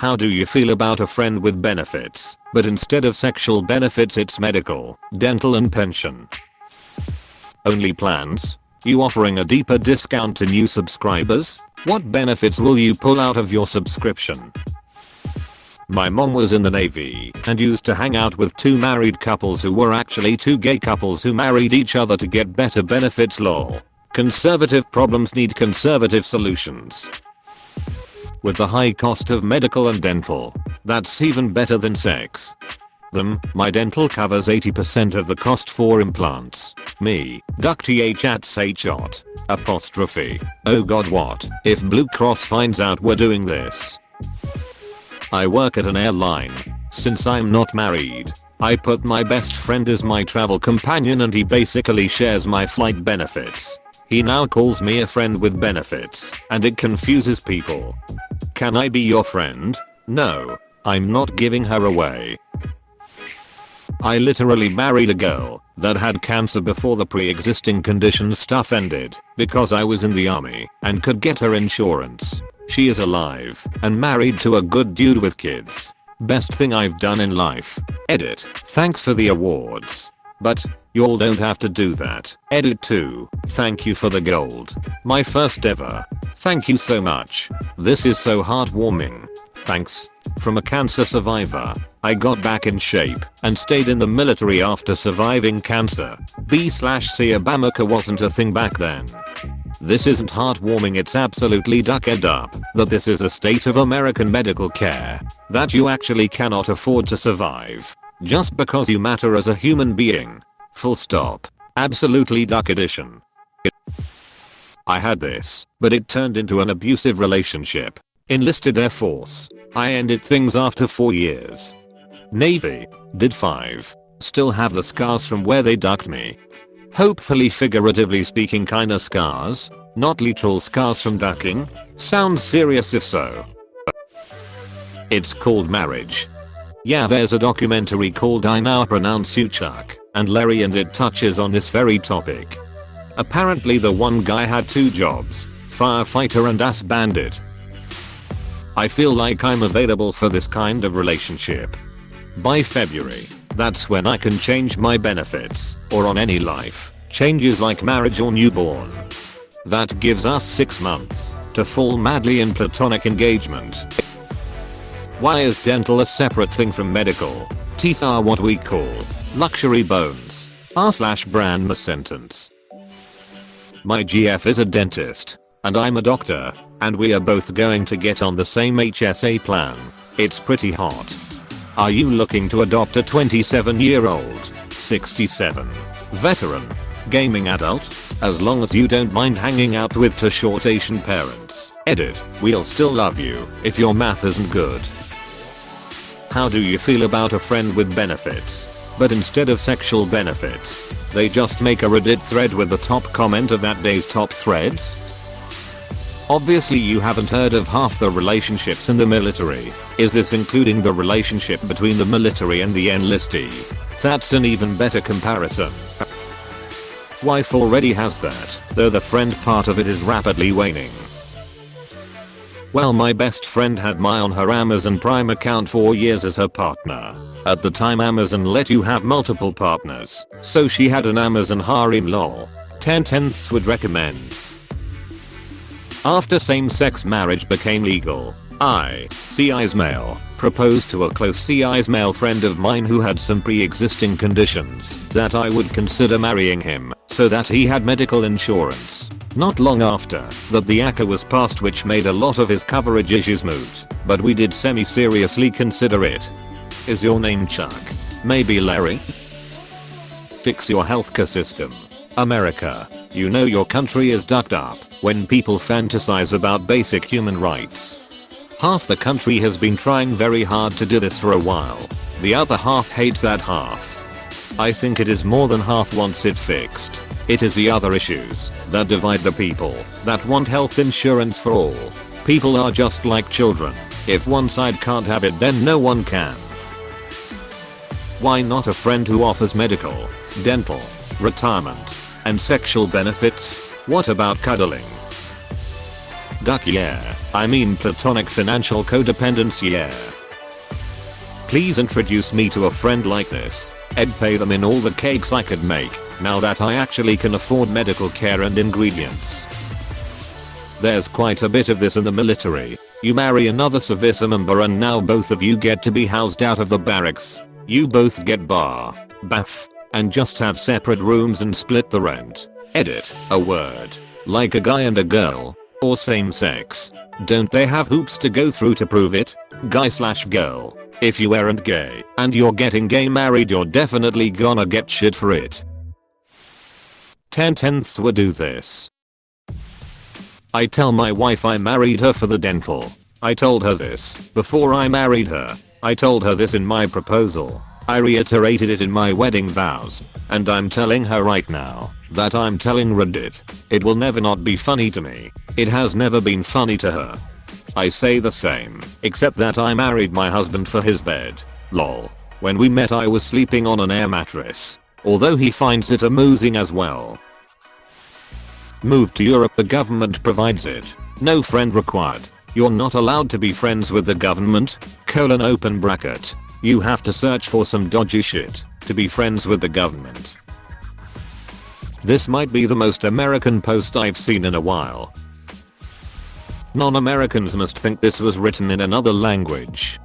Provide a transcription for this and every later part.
How do you feel about a friend with benefits, but instead of sexual benefits it's medical, dental and pension? Only plans? You offering a deeper discount to new subscribers? What benefits will you pull out of your subscription? My mom was in the Navy and used to hang out with two married couples who were actually two gay couples who married each other to get better benefits lol. Conservative problems need conservative solutions. With the high cost of medical and dental, that's even better than sex. My dental covers 80% of the cost for implants. Me, duck th at say shot. Apostrophe. Oh god what if Blue Cross finds out we're doing this? I work at an airline. Since I'm not married, I put my best friend as my travel companion and he basically shares my flight benefits. He now calls me a friend with benefits, and it confuses people. Can I be your friend? No, I'm not giving her away. I literally married a girl that had cancer before the pre-existing condition stuff ended because I was in the army and could get her insurance. She is alive and married to a good dude with kids. Best thing I've done in life. Edit. Thanks for the awards. But y'all don't have to do that. Edit 2. Thank you for the gold. My first ever. Thank you so much. This is so heartwarming. Thanks. From a cancer survivor. I got back in shape and stayed in the military after surviving cancer. B/C Obamacare wasn't a thing back then. This isn't heartwarming, it's absolutely ducked up that this is a state of American medical care that you actually cannot afford to survive just because you matter as a human being. Full stop. Absolutely duck edition. I had this, but it turned into an abusive relationship. Enlisted Air Force. I ended things after 4 years. Navy. Did 5. Still have the scars from where they ducked me. Hopefully figuratively speaking kinda scars, not literal scars from ducking. Sounds serious if so. It's called marriage. Yeah, there's a documentary called I Now Pronounce You Chuck and Larry and it touches on this very topic. Apparently the one guy had 2 jobs, firefighter and ass bandit. I feel like I'm available for this kind of relationship. By February, that's when I can change my benefits, or on any life changes like marriage or newborn. That gives us 6 months to fall madly in platonic engagement. Why is dental a separate thing from medical? Teeth are what we call luxury bones. R/brand my sentence. My GF is a dentist, and I'm a doctor, and we are both going to get on the same HSA plan. It's pretty hot. Are you looking to adopt a 27-year-old, 67, veteran, gaming adult? As long as you don't mind hanging out with 2 short Asian parents. Edit. We'll still love you if your math isn't good. How do you feel about a friend with benefits, but instead of sexual benefits, they just make a Reddit thread with the top comment of that day's top threads? Obviously you haven't heard of half the relationships in the military. Is this including the relationship between the military and the enlistee? That's an even better comparison. Wife already has that, though the friend part of it is rapidly waning. Well, my best friend had my on her Amazon Prime account 4 years as her partner. At the time Amazon let you have multiple partners, so she had an Amazon harem lol. 10/10ths would recommend. After same-sex marriage became legal, I, CI's male, proposed to a close CI's male friend of mine who had some pre-existing conditions that I would consider marrying him so that he had medical insurance. Not long after that the ACA was passed, which made a lot of his coverage issues moot, but we did semi-seriously consider it. Is your name Chuck? Maybe Larry? Fix your healthcare system. America, you know your country is ducked up when people fantasize about basic human rights. Half the country has been trying very hard to do this for a while. The other half hates that half. I think it is more than half wants it fixed. It is the other issues that divide the people that want health insurance for all. People are just like children. If one side can't have it, then no one can. Why not a friend who offers medical, dental, retirement, and sexual benefits? What about cuddling? Duck yeah. I mean platonic financial codependence yeah. Please introduce me to a friend like this. I'd pay them in all the cakes I could make, now that I actually can afford medical care and ingredients. There's quite a bit of this in the military. You marry another service member and now both of you get to be housed out of the barracks. You both get bar, bath, and just have separate rooms and split the rent. Edit, a word. Like a guy and a girl. Or same sex. Don't they have hoops to go through to prove it? Guy/girl. If you aren't gay and you're getting gay married, you're definitely gonna get shit for it. 10/10ths would do this. I tell my wife I married her for the dental. I told her this before I married her. I told her this in my proposal. I reiterated it in my wedding vows. And I'm telling her right now that I'm telling Reddit. It will never not be funny to me. It has never been funny to her. I say the same, except that I married my husband for his bed. Lol. When we met I was sleeping on an air mattress. Although he finds it amusing as well. Move to Europe, the government provides it. No friend required. You're not allowed to be friends with the government, open bracket. You have to search for some dodgy shit to be friends with the government. This might be the most American post I've seen in a while. Non-Americans must think this was written in another language.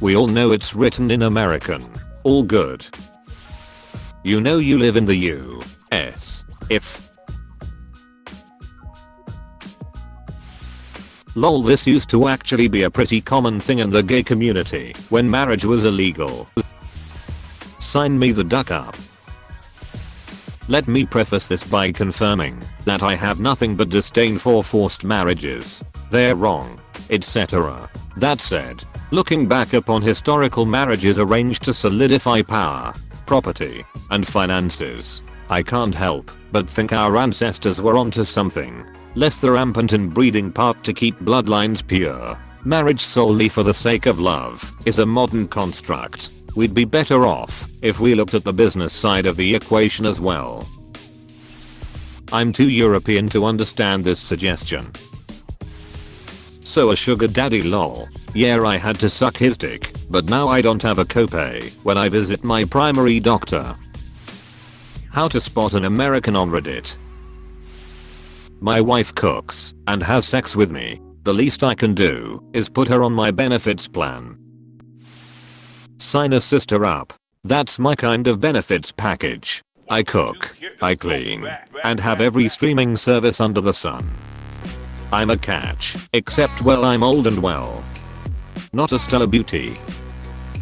We all know it's written in American. All good. You know you live in the US. If lol, this used to actually be a pretty common thing in the gay community when marriage was illegal. Sign me the duck up. Let me preface this by confirming that I have nothing but disdain for forced marriages. They're wrong, etc. That said, looking back upon historical marriages arranged to solidify power, property, and finances, I can't help but think our ancestors were onto something. Less the rampant inbreeding part to keep bloodlines pure. Marriage solely for the sake of love is a modern construct. We'd be better off if we looked at the business side of the equation as well. I'm too European to understand this suggestion. So a sugar daddy lol. Yeah, I had to suck his dick, but now I don't have a copay when I visit my primary doctor. How to spot an American on Reddit. My wife cooks and has sex with me. The least I can do is put her on my benefits plan. Sign a sister up. That's my kind of benefits package. I cook, I clean, and have every streaming service under the sun. I'm a catch, except well I'm old and well. Not a stellar beauty.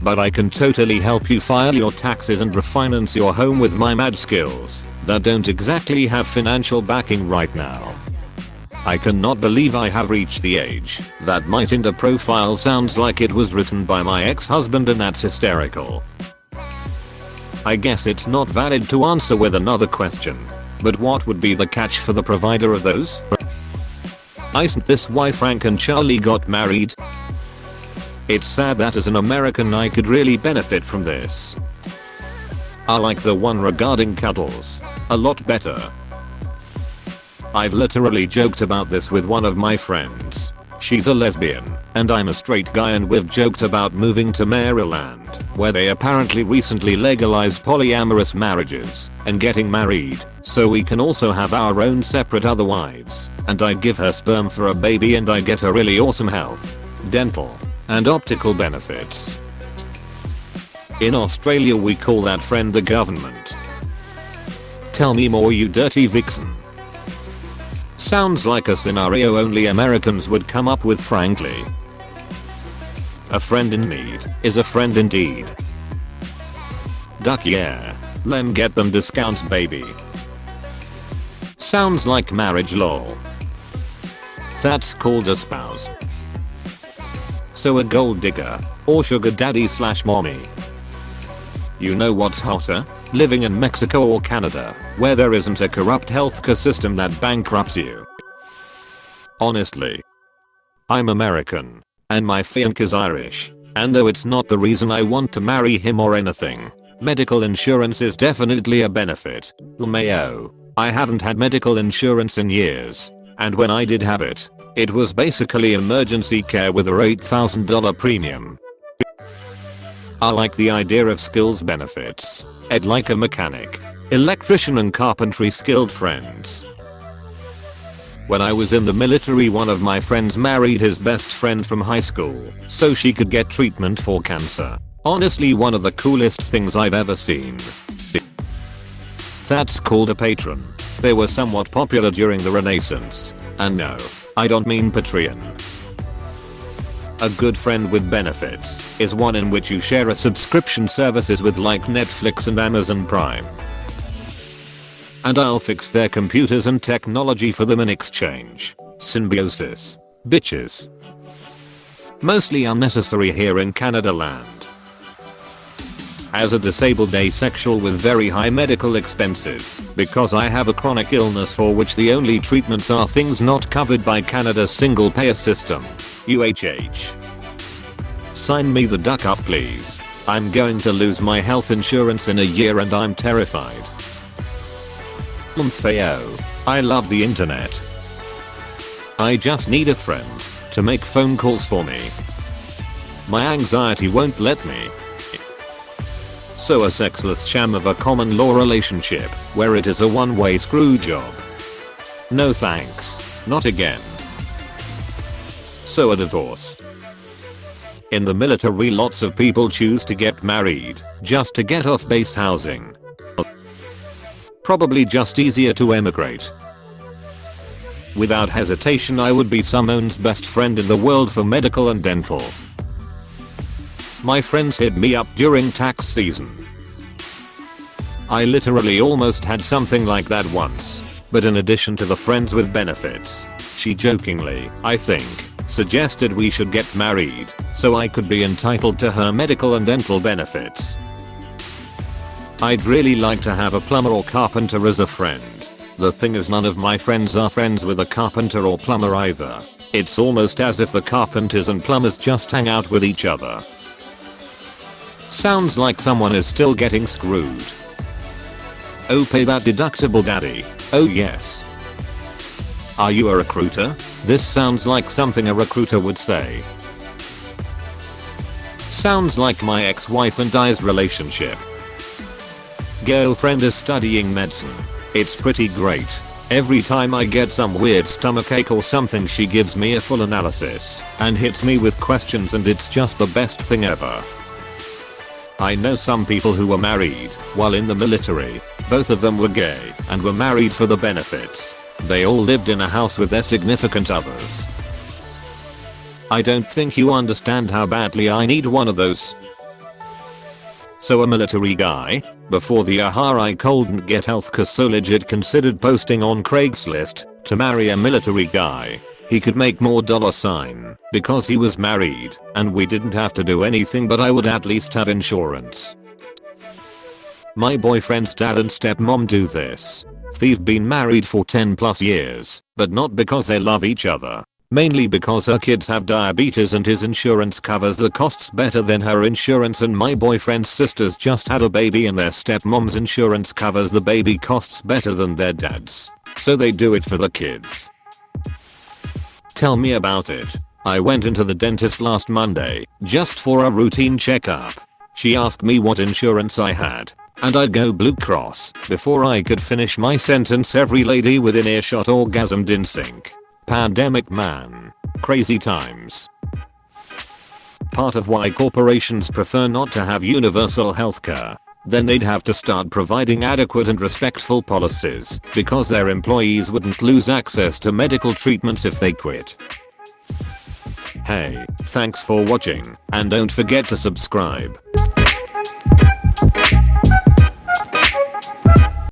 But I can totally help you file your taxes and refinance your home with my mad skills that don't exactly have financial backing right now. I cannot believe I have reached the age that my Tinder profile sounds like it was written by my ex-husband, and that's hysterical. I guess it's not valid to answer with another question. But what would be the catch for the provider of those? Isn't this why Frank and Charlie got married? It's sad that as an American I could really benefit from this. I like the one regarding cuddles a lot better. I've literally joked about this with one of my friends. She's a lesbian, and I'm a straight guy, and we've joked about moving to Maryland, where they apparently recently legalized polyamorous marriages, and getting married, so we can also have our own separate other wives, and I give her sperm for a baby and I get her really awesome health, dental, and optical benefits. In Australia we call that friend the government. Tell me more, you dirty vixen. Sounds like a scenario only Americans would come up with, frankly. A friend in need is a friend indeed. Duck yeah. Lem get them discounts baby. Sounds like marriage lol. That's called a spouse. So a gold digger or sugar daddy / mommy. You know what's hotter? Living in Mexico or Canada, where there isn't a corrupt healthcare system that bankrupts you. Honestly. I'm American, and my fiancé is Irish, and though it's not the reason I want to marry him or anything, medical insurance is definitely a benefit. LMAO, I haven't had medical insurance in years, and when I did have it, It was basically emergency care with a $8,000 premium. I like the idea of skills benefits. I'd like a mechanic, electrician and carpentry skilled friends. When I was in the military, one of my friends married his best friend from high school so she could get treatment for cancer. Honestly, one of the coolest things I've ever seen. That's called a patron. They were somewhat popular during the Renaissance. And no, I don't mean Patreon. A good friend with benefits is one in which you share a subscription services with, like Netflix and Amazon Prime. And I'll fix their computers and technology for them in exchange. Symbiosis. Bitches. Mostly unnecessary here in Canada land. As a disabled asexual with very high medical expenses, because I have a chronic illness for which the only treatments are things not covered by Canada's single payer system. UHH. Sign me the duck up please. I'm going to lose my health insurance in a year and I'm terrified. Theo. I love the internet. I just need a friend to make phone calls for me. My anxiety won't let me. So a sexless sham of a common law relationship where it is a one-way screw job. No thanks. Not again. So a divorce. In the military, lots of people choose to get married just to get off base housing. Probably just easier to emigrate. Without hesitation, I would be someone's best friend in the world for medical and dental. My friends hit me up during tax season. I literally almost had something like that once. But in addition to the friends with benefits, she jokingly, I think, suggested we should get married so I could be entitled to her medical and dental benefits. I'd really like to have a plumber or carpenter as a friend. The thing is, none of my friends are friends with a carpenter or plumber either. It's almost as if the carpenters and plumbers just hang out with each other. Sounds like someone is still getting screwed. Oh, pay that deductible daddy. Oh yes. Are you a recruiter? This sounds like something a recruiter would say. Sounds like my ex-wife and I's relationship. Girlfriend is studying medicine. It's pretty great. Every time I get some weird stomachache or something, she gives me a full analysis and hits me with questions, and it's just the best thing ever. I know some people who were married while in the military. Both of them were gay and were married for the benefits. They all lived in a house with their significant others. I don't think you understand how badly I need one of those. So a military guy? Before the I couldn't get healthcare, so legit considered posting on Craigslist to marry a military guy. He could make more $ because he was married and we didn't have to do anything, but I would at least have insurance. My boyfriend's dad and stepmom do this. They've been married for 10+ years, but not because they love each other. Mainly because her kids have diabetes and his insurance covers the costs better than her insurance, and my boyfriend's sisters just had a baby and their stepmom's insurance covers the baby costs better than their dad's. So they do it for the kids. Tell me about it. I went into the dentist last Monday just for a routine checkup. She asked me what insurance I had, and I'd go Blue Cross. Before I could finish my sentence, every lady within earshot orgasmed in sync. Pandemic man. Crazy times. Part of why corporations prefer not to have universal healthcare. Then they'd have to start providing adequate and respectful policies because their employees wouldn't lose access to medical treatments if they quit. Hey, thanks for watching, and don't forget to subscribe.